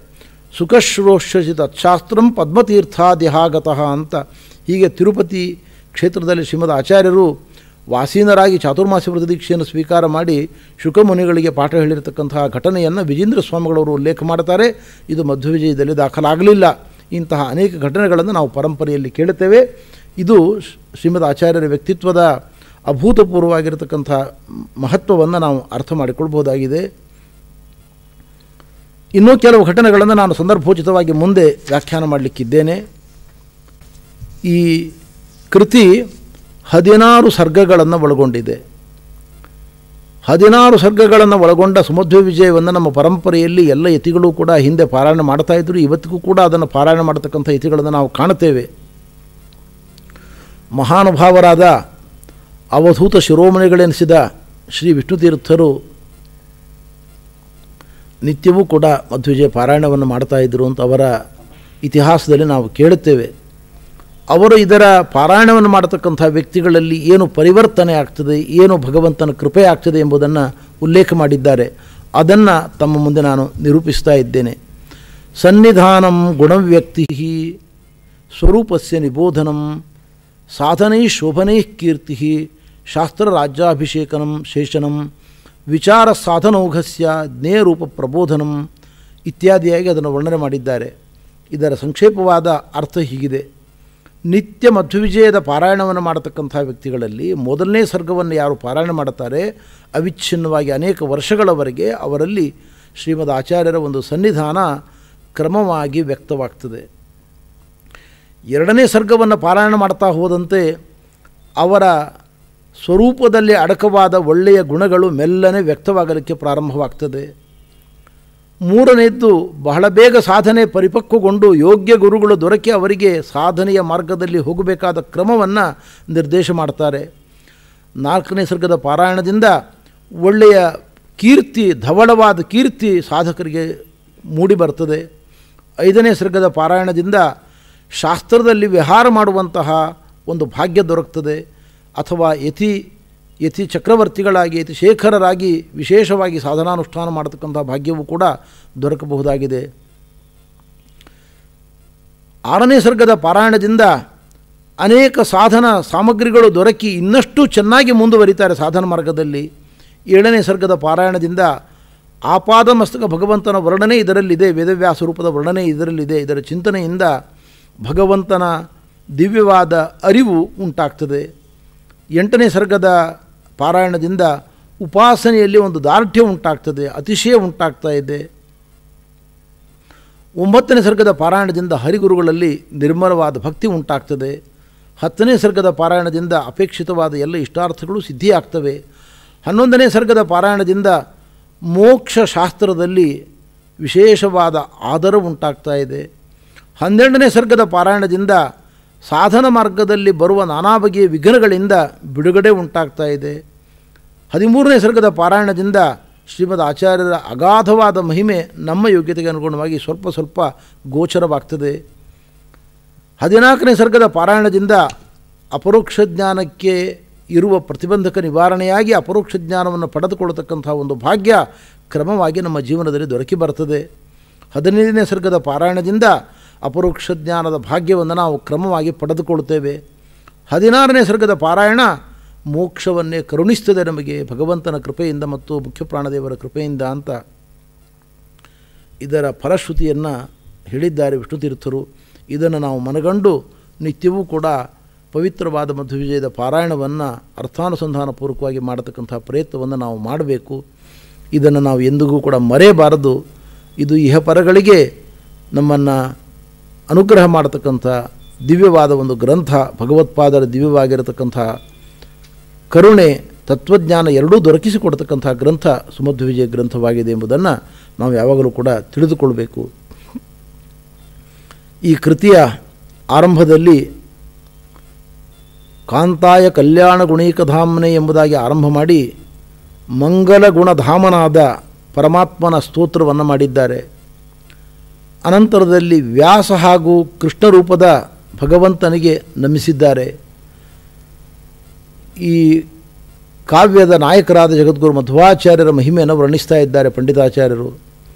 ಸುಖಶ್ರೋಷ್ಯಸಿ ತತ್ಶಾಸ್ತ್ರಂ ಪದ್ಮತೀರ್ಥಾದಿಹಾಗತಃ ಅಂತ. ಹೀಗೆ ತಿರುಪತಿ ಕ್ಷೇತ್ರದಲ್ಲಿ ಶ್ರೀಮದ್ ಆಚಾರ್ಯರು ವಾಸೀನರಾಗಿ ಚಾತುರ್ಮಾಸ್ಯ ವ್ರತ ದೀಕ್ಷೆಯನ್ನು ಸ್ವೀಕಾರ ಮಾಡಿ ಶುಕಮುನಿಗಳಿಗೆ ಪಾಠ ಹೇಳಿರತಕ್ಕಂತಹ ಘಟನೆಯನ್ನು ವಿಜೇಂದ್ರ ಸ್ವಾಮಿಗಳವರು ಉಲ್ಲೇಖ ಮಾಡ್ತಾರೆ. ಇದು ಮಧ್ವವಿಜಯದಲ್ಲಿ ದಾಖಲಾಗಲಿಲ್ಲ. ಇಂತಹ ಅನೇಕ ಘಟನೆಗಳನ್ನು ನಾವು ಪರಂಪರೆಯಲ್ಲಿ ಕೇಳುತ್ತೇವೆ. ಇದು ಶ್ರೀಮದ್ ಆಚಾರ್ಯರ ವ್ಯಕ್ತಿತ್ವದ ಅಭೂತಪೂರ್ವವಾಗಿರತಕ್ಕಂಥ ಮಹತ್ವವನ್ನು ನಾವು ಅರ್ಥ ಮಾಡಿಕೊಳ್ಬಹುದಾಗಿದೆ. ಇನ್ನೂ ಕೆಲವು ಘಟನೆಗಳನ್ನು ನಾನು ಸಂದರ್ಭೋಚಿತವಾಗಿ ಮುಂದೆ ವ್ಯಾಖ್ಯಾನ ಮಾಡಲಿಕ್ಕಿದ್ದೇನೆ. ಈ ಕೃತಿ 16 ಸರ್ಗಗಳನ್ನು ಒಳಗೊಂಡಿದೆ. 16 ಸರ್ಗಗಳನ್ನು ಒಳಗೊಂಡ ಸುಮಧ್ವ ವಿಜಯವನ್ನು ನಮ್ಮ ಪರಂಪರೆಯಲ್ಲಿ ಎಲ್ಲ ಯತಿಗಳು ಕೂಡ ಹಿಂದೆ ಪಾರಾಯಣ ಮಾಡ್ತಾಯಿದ್ರು. ಇವತ್ತಿಗೂ ಕೂಡ ಅದನ್ನು ಪಾರಾಯಣ ಮಾಡತಕ್ಕಂಥ ಯತಿಗಳನ್ನು ನಾವು ಕಾಣುತ್ತೇವೆ. ಮಹಾನುಭಾವರಾದ ಅವಧೂತ ಶಿರೋಮಣಿಗಳೆನಿಸಿದ ಶ್ರೀ ವಿಷ್ಣುತೀರ್ಥರು ನಿತ್ಯವೂ ಕೂಡ ಮಧ್ವವಿಜಯ ಪಾರಾಯಣವನ್ನು ಮಾಡ್ತಾಯಿದ್ರು ಅಂತ ಅವರ ಇತಿಹಾಸದಲ್ಲಿ ನಾವು ಕೇಳುತ್ತೇವೆ. ಅವರು ಇದರ ಪಾರಾಯಣವನ್ನು ಮಾಡತಕ್ಕಂಥ ವ್ಯಕ್ತಿಗಳಲ್ಲಿ ಏನು ಪರಿವರ್ತನೆ ಆಗ್ತದೆ, ಏನು ಭಗವಂತನ ಕೃಪೆ ಆಗ್ತದೆ ಎಂಬುದನ್ನು ಉಲ್ಲೇಖ ಮಾಡಿದ್ದಾರೆ. ಅದನ್ನು ತಮ್ಮ ಮುಂದೆ ನಾನು ನಿರೂಪಿಸ್ತಾ ಇದ್ದೇನೆ. ಸನ್ನಿಧಾನಂ ಗುಣವ್ಯಕ್ತಿ ಸ್ವರೂಪಸ್ಯ ನಿಬೋಧನಂ ಸಾಧನೈ ಶೋಭನೈ ಕೀರ್ತಿ ಶಾಸ್ತ್ರರಾಜ್ಯಾಭಿಷೇಕನಂ ಶೇಷನಂ ವಿಚಾರ ಸಾಧನೌಘಸ್ಯ ಜ್ಞೇಯರೂಪ ಪ್ರಬೋಧನಂ ಇತ್ಯಾದಿಯಾಗಿ ಅದನ್ನು ವರ್ಣನೆ ಮಾಡಿದ್ದಾರೆ. ಇದರ ಸಂಕ್ಷೇಪವಾದ ಅರ್ಥ ಹೀಗಿದೆ. ನಿತ್ಯ ಮಧ್ವವಿಜಯದ ಪಾರಾಯಣವನ್ನು ಮಾಡತಕ್ಕಂಥ ವ್ಯಕ್ತಿಗಳಲ್ಲಿ ಮೊದಲನೇ ಸರ್ಗವನ್ನು ಯಾರು ಪಾರಾಯಣ ಮಾಡುತ್ತಾರೆ, ಅವಿಚ್ಛಿನ್ನವಾಗಿ ಅನೇಕ ವರ್ಷಗಳವರೆಗೆ ಅವರಲ್ಲಿ ಶ್ರೀಮದ್ ಆಚಾರ್ಯರ ಒಂದು ಸನ್ನಿಧಾನ ಕ್ರಮವಾಗಿ ವ್ಯಕ್ತವಾಗ್ತದೆ. ಎರಡನೇ ಸರ್ಗವನ್ನು ಪಾರಾಯಣ ಮಾಡ್ತಾ ಹೋದಂತೆ ಅವರ ಸ್ವರೂಪದಲ್ಲಿ ಅಡಕವಾದ ಒಳ್ಳೆಯ ಗುಣಗಳು ಮೆಲ್ಲನೆ ವ್ಯಕ್ತವಾಗಲಿಕ್ಕೆ ಪ್ರಾರಂಭವಾಗ್ತದೆ. ಮೂರನೆಯದ್ದು, ಬಹಳ ಬೇಗ ಸಾಧನೆ ಪರಿಪಕ್ವಗೊಂಡು ಯೋಗ್ಯ ಗುರುಗಳು ದೊರಕಿ ಅವರಿಗೆ ಸಾಧನೆಯ ಮಾರ್ಗದಲ್ಲಿ ಹೋಗಬೇಕಾದ ಕ್ರಮವನ್ನು ನಿರ್ದೇಶ ಮಾಡ್ತಾರೆ. ನಾಲ್ಕನೇ ಸರ್ಗದ ಪಾರಾಯಣದಿಂದ ಒಳ್ಳೆಯ ಕೀರ್ತಿ, ಧವಳವಾದ ಕೀರ್ತಿ ಸಾಧಕರಿಗೆ ಮೂಡಿ ಬರ್ತದೆ. ಐದನೇ ಸರ್ಗದ ಪಾರಾಯಣದಿಂದ ಶಾಸ್ತ್ರದಲ್ಲಿ ವಿಹಾರ ಮಾಡುವಂತಹ ಒಂದು ಭಾಗ್ಯ ದೊರಕ್ತದೆ. ಅಥವಾ ಯತಿ ಚಕ್ರವರ್ತಿಗಳಾಗಿ, ಯತಿ ಶೇಖರರಾಗಿ ವಿಶೇಷವಾಗಿ ಸಾಧನಾನುಷ್ಠಾನ ಮಾಡತಕ್ಕಂಥ ಭಾಗ್ಯವೂ ಕೂಡ ದೊರಕಬಹುದಾಗಿದೆ. ಆರನೇ ಸರ್ಗದ ಪಾರಾಯಣದಿಂದ ಅನೇಕ ಸಾಧನ ಸಾಮಗ್ರಿಗಳು ದೊರಕಿ ಇನ್ನಷ್ಟು ಚೆನ್ನಾಗಿ ಮುಂದುವರಿತಾರೆ ಸಾಧನ ಮಾರ್ಗದಲ್ಲಿ. ಏಳನೇ ಸರ್ಗದ ಪಾರಾಯಣದಿಂದ ಆಪಾದಮಸ್ತಕ ಭಗವಂತನ ವರ್ಣನೆ ಇದರಲ್ಲಿದೆ, ವೇದವ್ಯಾಸ ರೂಪದ ವರ್ಣನೆ ಇದರಲ್ಲಿದೆ. ಇದರ ಚಿಂತನೆಯಿಂದ ಭಗವಂತನ ದಿವ್ಯವಾದ ಅರಿವು ಉಂಟಾಗ್ತದೆ. ಎಂಟನೇ ಸರ್ಗದ ಪಾರಾಯಣದಿಂದ ಉಪಾಸನೆಯಲ್ಲಿ ಒಂದು ದಾರ್ಢ್ಯ ಉಂಟಾಗ್ತದೆ, ಅತಿಶಯ ಉಂಟಾಗ್ತಾ ಇದೆ. ಒಂಬತ್ತನೇ ಸರ್ಗದ ಪಾರಾಯಣದಿಂದ ಹರಿಗುರುಗಳಲ್ಲಿ ನಿರ್ಮಲವಾದ ಭಕ್ತಿ ಉಂಟಾಗ್ತದೆ. ಹತ್ತನೇ ಸರ್ಗದ ಪಾರಾಯಣದಿಂದ ಅಪೇಕ್ಷಿತವಾದ ಎಲ್ಲ ಇಷ್ಟಾರ್ಥಗಳು ಸಿದ್ಧಿಯಾಗ್ತವೆ. 11ನೇ ಸರ್ಗದ ಪಾರಾಯಣದಿಂದ ಮೋಕ್ಷ ಶಾಸ್ತ್ರದಲ್ಲಿ ವಿಶೇಷವಾದ ಆದರ ಉಂಟಾಗ್ತಾ ಇದೆ. 12ನೇ ಸರ್ಗದ ಪಾರಾಯಣದಿಂದ ಸಾಧನ ಮಾರ್ಗದಲ್ಲಿ ಬರುವ ನಾನಾ ಬಗೆಯ ವಿಘ್ನಗಳಿಂದ ಬಿಡುಗಡೆ ಉಂಟಾಗ್ತಾ ಇದೆ. 13ನೇ ಸರ್ಗದ ಪಾರಾಯಣದಿಂದ ಶ್ರೀಮದ್ ಆಚಾರ್ಯರ ಅಗಾಧವಾದ ಮಹಿಮೆ ನಮ್ಮ ಯೋಗ್ಯತೆಗೆ ಅನುಗುಣವಾಗಿ ಸ್ವಲ್ಪ ಸ್ವಲ್ಪ ಗೋಚರವಾಗ್ತದೆ. 14ನೇ ಸರ್ಗದ ಪಾರಾಯಣದಿಂದ ಅಪರೋಕ್ಷ ಜ್ಞಾನಕ್ಕೆ ಇರುವ ಪ್ರತಿಬಂಧಕ ನಿವಾರಣೆಯಾಗಿ ಅಪರೋಕ್ಷ ಜ್ಞಾನವನ್ನು ಪಡೆದುಕೊಳ್ಳತಕ್ಕಂಥ ಒಂದು ಭಾಗ್ಯ ಕ್ರಮವಾಗಿ ನಮ್ಮ ಜೀವನದಲ್ಲಿ ದೊರಕಿ ಬರ್ತದೆ. 15ನೇ ಸರ್ಗದ ಪಾರಾಯಣದಿಂದ ಅಪರೋಕ್ಷ ಜ್ಞಾನದ ಭಾಗ್ಯವನ್ನು ನಾವು ಕ್ರಮವಾಗಿ ಪಡೆದುಕೊಳ್ಳುತ್ತೇವೆ. 16ನೇ ಸರ್ಗದ ಪಾರಾಯಣ ಮೋಕ್ಷವನ್ನೇ ಕರುಣಿಸ್ತದೆ ನಮಗೆ ಭಗವಂತನ ಕೃಪೆಯಿಂದ ಮತ್ತು ಮುಖ್ಯ ಪ್ರಾಣದೇವರ ಕೃಪೆಯಿಂದ ಅಂತ ಇದರ ಫಲಶ್ರುತಿಯನ್ನು ಹೇಳಿದ್ದಾರೆ ವಿಷ್ಣುತೀರ್ಥರು. ಇದನ್ನು ನಾವು ಮನಗಂಡು ನಿತ್ಯವೂ ಕೂಡ ಪವಿತ್ರವಾದ ಮಧ್ವವಿಜಯದ ಪಾರಾಯಣವನ್ನು ಅರ್ಥಾನುಸಂಧಾನಪೂರ್ವಕವಾಗಿ ಮಾಡತಕ್ಕಂಥ ಪ್ರಯತ್ನವನ್ನು ನಾವು ಮಾಡಬೇಕು. ಇದನ್ನು ನಾವು ಎಂದಿಗೂ ಕೂಡ ಮರೆಯಬಾರದು. ಇದು ಇಹಪರಗಳಿಗೆ ನಮ್ಮನ್ನು ಅನುಗ್ರಹ ಮಾಡತಕ್ಕಂಥ ದಿವ್ಯವಾದ ಒಂದು ಗ್ರಂಥ, ಭಗವತ್ಪಾದರ ದಿವ್ಯವಾಗಿರತಕ್ಕಂಥ ಕರುಣೆ, ತತ್ವಜ್ಞಾನ ಎರಡೂ ದೊರಕಿಸಿಕೊಡ್ತಕ್ಕಂಥ ಗ್ರಂಥ ಸುಮಧ್ವವಿಜಯ ಗ್ರಂಥವಾಗಿದೆ ಎಂಬುದನ್ನು ನಾವು ಯಾವಾಗಲೂ ಕೂಡ ತಿಳಿದುಕೊಳ್ಬೇಕು. ಈ ಕೃತಿಯ ಆರಂಭದಲ್ಲಿ ಕಾಂತಾಯ ಕಲ್ಯಾಣ ಗುಣೈಕಧಾಮನೆ ಎಂಬುದಾಗಿ ಆರಂಭ ಮಾಡಿ ಮಂಗಲ ಗುಣಧಾಮನಾದ ಪರಮಾತ್ಮನ ಸ್ತೋತ್ರವನ್ನು ಮಾಡಿದ್ದಾರೆ. ಅನಂತರದಲ್ಲಿ ವ್ಯಾಸ ಹಾಗೂ ಕೃಷ್ಣ ರೂಪದ ಭಗವಂತನಿಗೆ ನಮಿಸಿದ್ದಾರೆ. ಈ ಕಾವ್ಯದ ನಾಯಕರಾದ ಜಗದ್ಗುರು ಮಧ್ವಾಚಾರ್ಯರ ಮಹಿಮೆಯನ್ನು ವರ್ಣಿಸ್ತಾ ಇದ್ದಾರೆ ಪಂಡಿತಾಚಾರ್ಯರು.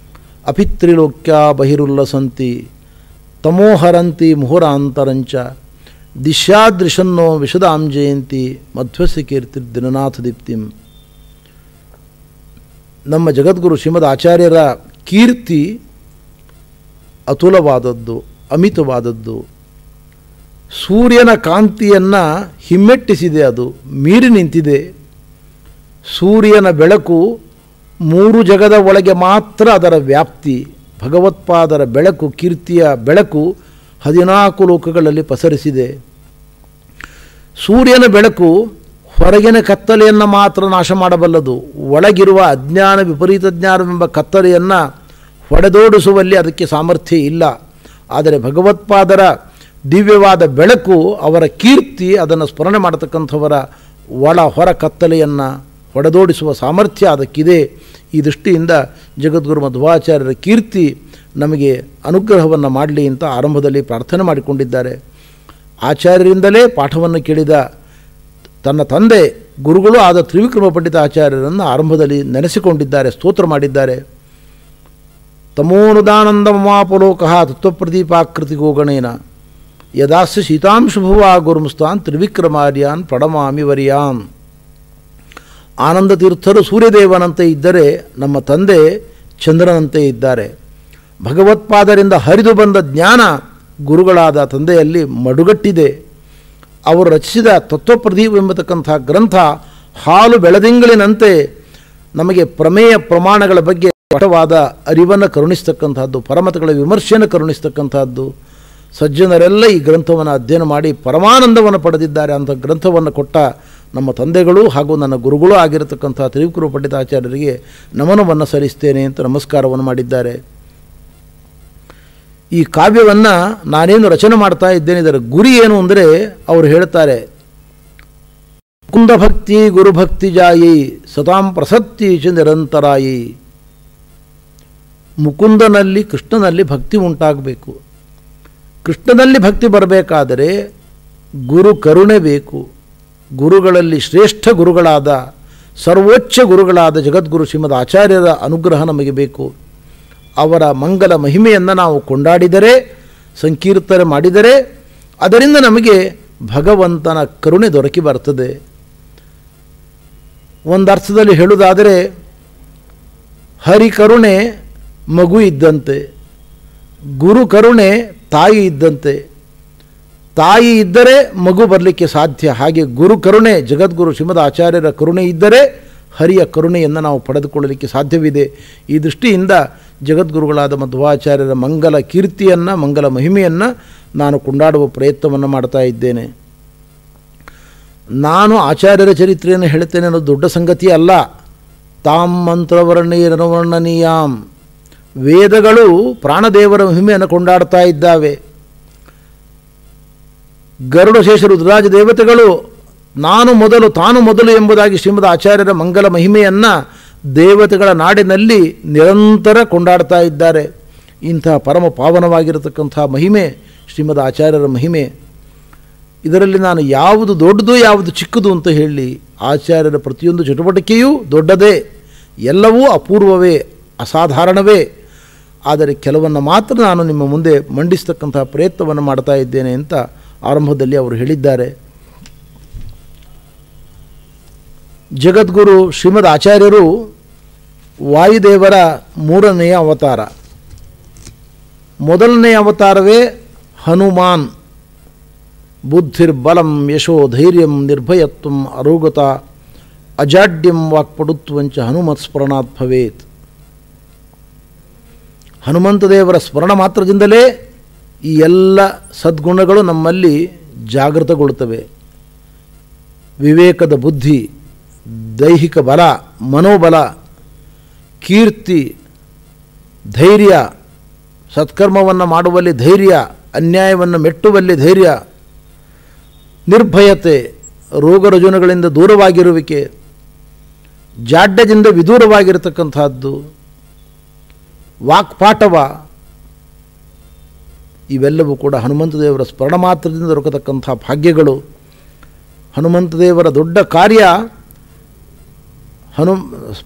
ಅಪಿತ್ರಿಲೋಕ್ಯ ಬಹಿರುಲ್ಲಸಂತಿ ತಮೋಹರಂತಿ ಮುಹುರಾಂತರಂಚ ದಿಶ್ಯಾದೃಶನ್ನೋ ವಿಶದಾಂ ಜಯಂತಿ ಮಧ್ವಸ್ಯ ಕೀರ್ತಿ ದಿನನಾಥ ದೀಪ್ತಿಂ. ನಮ್ಮ ಜಗದ್ಗುರು ಶ್ರೀಮದ್ ಆಚಾರ್ಯರ ಕೀರ್ತಿ ಅತುಲವಾದದ್ದು, ಅಮಿತವಾದದ್ದು. ಸೂರ್ಯನ ಕಾಂತಿಯನ್ನು ಹಿಮ್ಮೆಟ್ಟಿಸಿದೆ, ಅದು ಮೀರಿ ನಿಂತಿದೆ. ಸೂರ್ಯನ ಬೆಳಕು 3 ಜಗದ ಒಳಗೆ ಮಾತ್ರ ಅದರ ವ್ಯಾಪ್ತಿ. ಭಗವತ್ಪಾದರ ಬೆಳಕು, ಕೀರ್ತಿಯ ಬೆಳಕು 14 ಲೋಕಗಳಲ್ಲಿ ಪಸರಿಸಿದೆ. ಸೂರ್ಯನ ಬೆಳಕು ಹೊರಗಿನ ಕತ್ತಲೆಯನ್ನು ಮಾತ್ರ ನಾಶ ಮಾಡಬಲ್ಲದು. ಒಳಗಿರುವ ಅಜ್ಞಾನ, ವಿಪರೀತ ಜ್ಞಾನವೆಂಬ ಕತ್ತಲೆಯನ್ನು ಹೊಡೆದೋಡಿಸುವಲ್ಲಿ ಅದಕ್ಕೆ ಸಾಮರ್ಥ್ಯ ಇಲ್ಲ. ಆದರೆ ಭಗವತ್ಪಾದರ ದಿವ್ಯವಾದ ಬೆಳಕು, ಅವರ ಕೀರ್ತಿ, ಅದನ್ನು ಸ್ಮರಣೆ ಮಾಡತಕ್ಕಂಥವರ ಒಳ ಹೊರ ಕತ್ತಲೆಯನ್ನು ಹೊಡೆದೋಡಿಸುವ ಸಾಮರ್ಥ್ಯ ಅದಕ್ಕಿದೆ. ಈ ದೃಷ್ಟಿಯಿಂದ ಜಗದ್ಗುರು ಮಧ್ವಾಚಾರ್ಯರ ಕೀರ್ತಿ ನಮಗೆ ಅನುಗ್ರಹವನ್ನು ಮಾಡಲಿ ಅಂತ ಆರಂಭದಲ್ಲಿ ಪ್ರಾರ್ಥನೆ ಮಾಡಿಕೊಂಡಿದ್ದಾರೆ. ಆಚಾರ್ಯರಿಂದಲೇ ಪಾಠವನ್ನು ಕೇಳಿದ ತನ್ನ ತಂದೆ ಗುರುಗಳು ಆದ ತ್ರಿವಿಕ್ರಮ ಪಂಡಿತ ಆಚಾರ್ಯರನ್ನು ಆರಂಭದಲ್ಲಿ ನೆನೆಸಿಕೊಂಡಿದ್ದಾರೆ, ಸ್ತೋತ್ರ ಮಾಡಿದ್ದಾರೆ. ತಮೋನುದಾನಂದ ಮಮಾಪಲೋಕಃ ತತ್ವಪ್ರದೀಪಾಕೃತಿ ಗೋಗಣೇನ ಯದಾಸ್ಯ ಶೀತಾಂಶುಭುವ ಗುರುಮುಸ್ತಾನ್ ತ್ರಿವಿಕ್ರಮಾರ್ಯಾನ್ ಪ್ರಣಮಾಮಿ ವರ್ಯಾನ್. ಆನಂದ ತೀರ್ಥರು ಸೂರ್ಯದೇವನಂತೆ ಇದ್ದರೆ ನಮ್ಮ ತಂದೆ ಚಂದ್ರನಂತೆ ಇದ್ದಾರೆ. ಭಗವತ್ಪಾದರಿಂದ ಹರಿದು ಬಂದ ಜ್ಞಾನ ಗುರುಗಳಾದ ತಂದೆಯಲ್ಲಿ ಮಡುಗಟ್ಟಿದೆ. ಅವರು ರಚಿಸಿದ ತತ್ವಪ್ರದೀಪ ಎಂಬತಕ್ಕಂಥ ಗ್ರಂಥ ಹಾಲು ಬೆಳದಿಂಗಳಿನಂತೆ ನಮಗೆ ಪ್ರಮೇಯ ಪ್ರಮಾಣಗಳ ಬಗ್ಗೆ ಸ್ಪಷ್ಟವಾದ ಅರಿವನ್ನು ಕರುಣಿಸ್ತಕ್ಕಂಥದ್ದು, ಪರಮತಗಳ ವಿಮರ್ಶೆಯನ್ನು ಕರುಣಿಸ್ತಕ್ಕಂಥದ್ದು. ಸಜ್ಜನರೆಲ್ಲ ಈ ಗ್ರಂಥವನ್ನು ಅಧ್ಯಯನ ಮಾಡಿ ಪರಮಾನಂದವನ್ನು ಪಡೆದಿದ್ದಾರೆ. ಅಂಥ ಗ್ರಂಥವನ್ನು ಕೊಟ್ಟ ನಮ್ಮ ತಂದೆಗಳು ಹಾಗೂ ನನ್ನ ಗುರುಗಳು ಆಗಿರತಕ್ಕಂಥ ತ್ರಿವಿಕ್ರಮ ಪಂಡಿತಾಚಾರ್ಯರಿಗೆ ನಮನವನ್ನು ಸಲ್ಲಿಸ್ತೇನೆ ಅಂತ ನಮಸ್ಕಾರವನ್ನು ಮಾಡಿದ್ದಾರೆ. ಈ ಕಾವ್ಯವನ್ನು ನಾನೇನು ರಚನೆ ಮಾಡ್ತಾ ಇದ್ದೇನೆ, ಇದರ ಗುರಿ ಏನು ಅಂದರೆ ಅವರು ಹೇಳ್ತಾರೆ, ಮುಕುಂದ ಭಕ್ತಿ ಗುರುಭಕ್ತಿ ಜಾಯಿ ಸತಾಂ ಪ್ರಸತ್ತಿ ಚ ನಿರಂತರಾಯಿ. ಮುಕುಂದನಲ್ಲಿ, ಕೃಷ್ಣನಲ್ಲಿ ಭಕ್ತಿ ಉಂಟಾಗಬೇಕು. ಕೃಷ್ಣನಲ್ಲಿ ಭಕ್ತಿ ಬರಬೇಕಾದರೆ ಗುರು ಕರುಣೆ ಬೇಕು. ಗುರುಗಳಲ್ಲಿ ಶ್ರೇಷ್ಠ ಗುರುಗಳಾದ, ಸರ್ವೋಚ್ಚ ಗುರುಗಳಾದ ಜಗದ್ಗುರು ಶ್ರೀಮದ್ ಆಚಾರ್ಯರ ಅನುಗ್ರಹ ನಮಗೆ ಬೇಕು. ಅವರ ಮಂಗಲ ಮಹಿಮೆಯನ್ನು ನಾವು ಕೊಂಡಾಡಿದರೆ, ಸಂಕೀರ್ತನೆ ಮಾಡಿದರೆ ಅದರಿಂದ ನಮಗೆ ಭಗವಂತನ ಕರುಣೆ ದೊರಕಿ ಬರ್ತದೆ. ಒಂದು ಅರ್ಥದಲ್ಲಿ ಹೇಳುವುದಾದರೆ, ಹರಿ ಕರುಣೆ ಮಗು ಇದ್ದಂತೆ, ಗುರು ಕರುಣೆ ತಾಯಿ ಇದ್ದಂತೆ. ತಾಯಿ ಇದ್ದರೆ ಮಗು ಬರಲಿಕ್ಕೆ ಸಾಧ್ಯ. ಹಾಗೆ ಗುರು ಕರುಣೆ, ಜಗದ್ಗುರು ಶ್ರೀಮದ್ ಆಚಾರ್ಯರ ಕರುಣೆ ಇದ್ದರೆ ಹರಿಯ ಕರುಣೆಯನ್ನು ನಾವು ಪಡೆದುಕೊಳ್ಳಲಿಕ್ಕೆ ಸಾಧ್ಯವಿದೆ. ಈ ದೃಷ್ಟಿಯಿಂದ ಜಗದ್ಗುರುಗಳಾದ ಮಧ್ವಾಚಾರ್ಯರ ಮಂಗಲ ಕೀರ್ತಿಯನ್ನು, ಮಂಗಲ ಮಹಿಮೆಯನ್ನು ನಾನು ಕೊಂಡಾಡುವ ಪ್ರಯತ್ನವನ್ನು ಮಾಡ್ತಾ ಇದ್ದೇನೆ. ನಾನು ಆಚಾರ್ಯರ ಚರಿತ್ರೆಯನ್ನು ಹೇಳ್ತೇನೆ ಅನ್ನೋದು ದೊಡ್ಡ ಸಂಗತಿ ಅಲ್ಲ. ತಾಂ ಮಂತ್ರವರ್ಣೀಯನವರ್ಣನೀಯಾಂ. ವೇದಗಳು ಪ್ರಾಣದೇವರ ಮಹಿಮೆಯನ್ನು ಕೊಂಡಾಡ್ತಾ ಇದ್ದಾವೆ. ಗರುಡಶೇಷ ರುದ್ರಾಜ ದೇವತೆಗಳು ನಾನು ಮೊದಲು ತಾನು ಮೊದಲು ಎಂಬುದಾಗಿ ಶ್ರೀಮದ್ ಆಚಾರ್ಯರ ಮಂಗಲ ಮಹಿಮೆಯನ್ನು ದೇವತೆಗಳ ನಾಡಿನಲ್ಲಿ ನಿರಂತರ ಕೊಂಡಾಡ್ತಾ ಇದ್ದಾರೆ. ಇಂತಹ ಪರಮ ಪಾವನವಾಗಿರತಕ್ಕಂಥ ಮಹಿಮೆ ಶ್ರೀಮದ್ ಆಚಾರ್ಯರ ಮಹಿಮೆ. ಇದರಲ್ಲಿ ನಾನು ಯಾವುದು ದೊಡ್ಡದು ಯಾವುದು ಚಿಕ್ಕದು ಅಂತ ಹೇಳಿ, ಆಚಾರ್ಯರ ಪ್ರತಿಯೊಂದು ಚಟುವಟಿಕೆಯೂ ದೊಡ್ಡದೇ, ಎಲ್ಲವೂ ಅಪೂರ್ವವೇ, ಅಸಾಧಾರಣವೇ. ಆದರೆ ಕೆಲವನ್ನು ಮಾತ್ರ ನಾನು ನಿಮ್ಮ ಮುಂದೆ ಮಂಡಿಸ್ತಕ್ಕಂಥ ಪ್ರಯತ್ನವನ್ನು ಮಾಡ್ತಾ ಇದ್ದೇನೆ ಅಂತ ಆರಂಭದಲ್ಲಿ ಅವರು ಹೇಳಿದ್ದಾರೆ. ಜಗದ್ಗುರು ಶ್ರೀಮದ್ ಆಚಾರ್ಯರು ವಾಯುದೇವರ 3ನೆಯ ಅವತಾರ. ಮೊದಲನೆಯ ಅವತಾರವೇ ಹನುಮಾನ್. ಬುದ್ಧಿರ್ಬಲಂ ಯಶೋ ಧೈರ್ಯಂ ನಿರ್ಭಯತ್ವಂ ಅರೋಗತ ಅಜಾಡ್ಯಂ ವಾಕ್ಪಟುತ್ವಂಚ ಹನುಮತ್ ಸ್ಮರಣಾತ್ ಭವೇತ್. ಹನುಮಂತ ದೇವರ ಸ್ಮರಣ ಮಾತ್ರದಿಂದಲೇ ಈ ಎಲ್ಲ ಸದ್ಗುಣಗಳು ನಮ್ಮಲ್ಲಿ ಜಾಗೃತಗೊಳ್ಳುತ್ತವೆ. ವಿವೇಕದ ಬುದ್ಧಿ, ದೈಹಿಕ ಬಲ, ಮನೋಬಲ, ಕೀರ್ತಿ, ಧೈರ್ಯ, ಸತ್ಕರ್ಮವನ್ನು ಮಾಡುವಲ್ಲಿ ಧೈರ್ಯ, ಅನ್ಯಾಯವನ್ನು ಮೆಟ್ಟುವಲ್ಲಿ ಧೈರ್ಯ, ನಿರ್ಭಯತೆ, ರೋಗರುಜುನಗಳಿಂದ ದೂರವಾಗಿರುವಿಕೆ, ಜಾಡ್ಯದಿಂದ ವಿದೂರವಾಗಿರತಕ್ಕಂಥದ್ದು, ವಾಕ್ಪಾಟವ, ಇವೆಲ್ಲವೂ ಕೂಡ ಹನುಮಂತ ದೇವರ ಸ್ಮರಣ ಮಾತ್ರದಿಂದ ದೊರಕತಕ್ಕಂಥ ಭಾಗ್ಯಗಳು. ಹನುಮಂತ ದೇವರ ದೊಡ್ಡ ಕಾರ್ಯ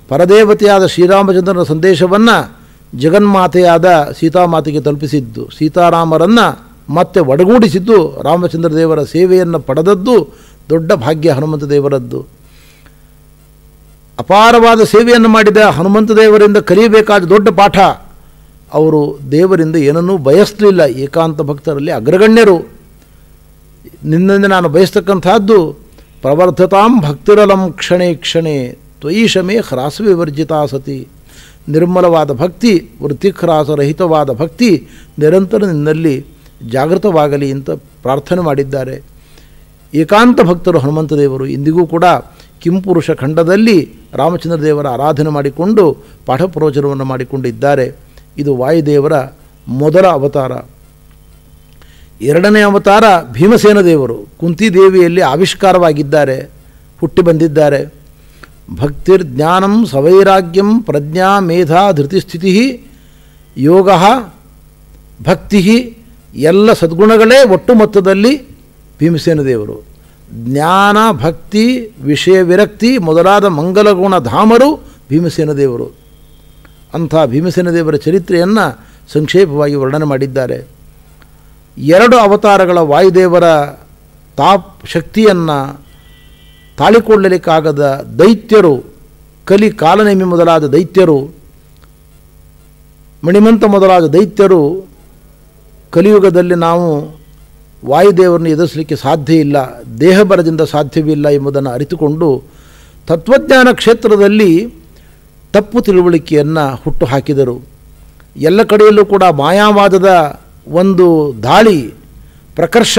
ಪರದೇವತೆಯಾದ ಶ್ರೀರಾಮಚಂದ್ರನ ಸಂದೇಶವನ್ನು ಜಗನ್ಮಾತೆಯಾದ ಸೀತಾಮಾತೆಗೆ ತಲುಪಿಸಿದ್ದು, ಸೀತಾರಾಮರನ್ನು ಮತ್ತೆ ಒಡಗೂಡಿಸಿದ್ದು, ರಾಮಚಂದ್ರ ದೇವರ ಸೇವೆಯನ್ನು ಪಡೆದದ್ದು ದೊಡ್ಡ ಭಾಗ್ಯ ಹನುಮಂತ ದೇವರದ್ದು. ಅಪಾರವಾದ ಸೇವೆಯನ್ನು ಮಾಡಿದ ಹನುಮಂತ ದೇವರಿಂದ ಕಲಿಯಬೇಕಾದ ದೊಡ್ಡ ಪಾಠ, ಅವರು ದೇವರಿಂದ ಏನನ್ನೂ ಬಯಸಲಿಲ್ಲ. ಏಕಾಂತ ಭಕ್ತರಲ್ಲಿ ಅಗ್ರಗಣ್ಯರು. ನಿನ್ನಿಂದ ನಾನು ಬಯಸ್ತಕ್ಕಂಥದ್ದು ಪ್ರವರ್ಧತಾಂ ಭಕ್ತಿರಲಂ ಕ್ಷಣೇ ಕ್ಷಣೇ ತ್ವಯಿಷಮೇ ಹ್ರಾಸವಿವರ್ಜಿತಾ ಸತಿ. ನಿರ್ಮಲವಾದ ಭಕ್ತಿ, ವೃತ್ತಿಹ್ರಾಸರಹಿತವಾದ ಭಕ್ತಿ ನಿರಂತರ ನಿನ್ನಲ್ಲಿ ಜಾಗೃತವಾಗಲಿ ಅಂತ ಪ್ರಾರ್ಥನೆ ಮಾಡಿದ್ದಾರೆ. ಏಕಾಂತ ಭಕ್ತರು ಹನುಮಂತ ದೇವರು ಇಂದಿಗೂ ಕೂಡ ಕಿಂಪುರುಷ ಖಂಡದಲ್ಲಿ ರಾಮಚಂದ್ರ ದೇವರ ಆರಾಧನೆ ಮಾಡಿಕೊಂಡು ಪಾಠ ಪ್ರವಚನವನ್ನು ಮಾಡಿಕೊಂಡಿದ್ದಾರೆ. ಇದು ವಾಯುದೇವರ ಮೊದಲ ಅವತಾರ. ಎರಡನೇ ಅವತಾರ ಭೀಮಸೇನ ದೇವರು ಕುಂತಿದೇವಿಯಲ್ಲಿ ಆವಿಷ್ಕಾರವಾಗಿದ್ದಾರೆ, ಹುಟ್ಟಿ ಬಂದಿದ್ದಾರೆ. ಭಕ್ತಿರ್ ಜ್ಞಾನಂ ಸವೈರಾಗ್ಯಂ ಪ್ರಜ್ಞಾ ಮೇಧಾ ಧೃತಿಸ್ಥಿತಿ ಯೋಗ ಭಕ್ತಿ ಎಲ್ಲ ಸದ್ಗುಣಗಳೇ ಒಟ್ಟು ಮೊತ್ತದಲ್ಲಿ ಭೀಮಸೇನ ದೇವರು. ಜ್ಞಾನ, ಭಕ್ತಿ, ವಿಷಯ ವಿರಕ್ತಿ ಮೊದಲಾದ ಮಂಗಲಗುಣ ಧಾಮರು ಭೀಮಸೇನ ದೇವರು. ಅಂಥ ಭೀಮಸೇನ ದೇವರ ಚರಿತ್ರೆಯನ್ನು ಸಂಕ್ಷೇಪವಾಗಿ ವರ್ಣನೆ ಮಾಡಿದ್ದಾರೆ. ಎರಡು ಅವತಾರಗಳ ವಾಯುದೇವರ ಶಕ್ತಿಯನ್ನು ತಾಳಿಕೊಳ್ಳಲಿಕ್ಕಾಗದ ದೈತ್ಯರು, ಕಲಿ ಕಾಲನೇಮಿ ಮೊದಲಾದ ದೈತ್ಯರು, ಮಣಿಮಂತ ಮೊದಲಾದ ದೈತ್ಯರು, ಕಲಿಯುಗದಲ್ಲಿ ನಾವು ವಾಯುದೇವರನ್ನು ಎದುರಿಸಲಿಕ್ಕೆ ಸಾಧ್ಯ ಇಲ್ಲ, ದೇಹಬಲದಿಂದ ಸಾಧ್ಯವಿಲ್ಲ ಎಂಬುದನ್ನು ಅರಿತುಕೊಂಡು ತತ್ವಜ್ಞಾನ ಕ್ಷೇತ್ರದಲ್ಲಿ ತಪ್ಪು ತಿಳುವಳಿಕೆಯನ್ನು ಹುಟ್ಟು ಹಾಕಿದರು. ಎಲ್ಲ ಕಡೆಯಲ್ಲೂ ಕೂಡ ಮಾಯಾವಾದದ ಒಂದು ದಾಳಿ, ಪ್ರಕರ್ಷ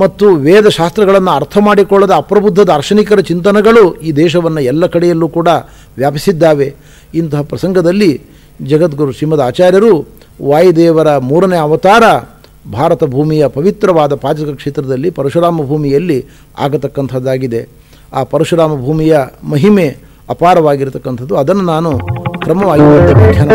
ಮತ್ತು ವೇದಶಾಸ್ತ್ರಗಳನ್ನು ಅರ್ಥ ಮಾಡಿಕೊಳ್ಳದ ಅಪ್ರಬುದ್ಧ ದಾರ್ಶನಿಕರ ಚಿಂತನೆಗಳು ಈ ದೇಶವನ್ನು ಎಲ್ಲ ಕಡೆಯಲ್ಲೂ ಕೂಡ ವ್ಯಾಪಿಸಿದ್ದಾವೆ. ಇಂತಹ ಪ್ರಸಂಗದಲ್ಲಿ ಜಗದ್ಗುರು ಶ್ರೀಮದ್ ಆಚಾರ್ಯರು ವಾಯುದೇವರ ಮೂರನೇ ಅವತಾರ ಭಾರತ ಭೂಮಿಯ ಪವಿತ್ರವಾದ ಪಾಚಕ ಕ್ಷೇತ್ರದಲ್ಲಿ ಪರಶುರಾಮ ಭೂಮಿಯಲ್ಲಿ ಆಗತಕ್ಕಂಥದ್ದಾಗಿದೆ. ಆ ಪರಶುರಾಮ ಭೂಮಿಯ ಮಹಿಮೆ ಅಪಾರವಾಗಿರತಕ್ಕಂಥದ್ದು. ಅದನ್ನು ನಾನು ಕ್ರಮವಾಗಿ ವ್ಯಾಖ್ಯಾನ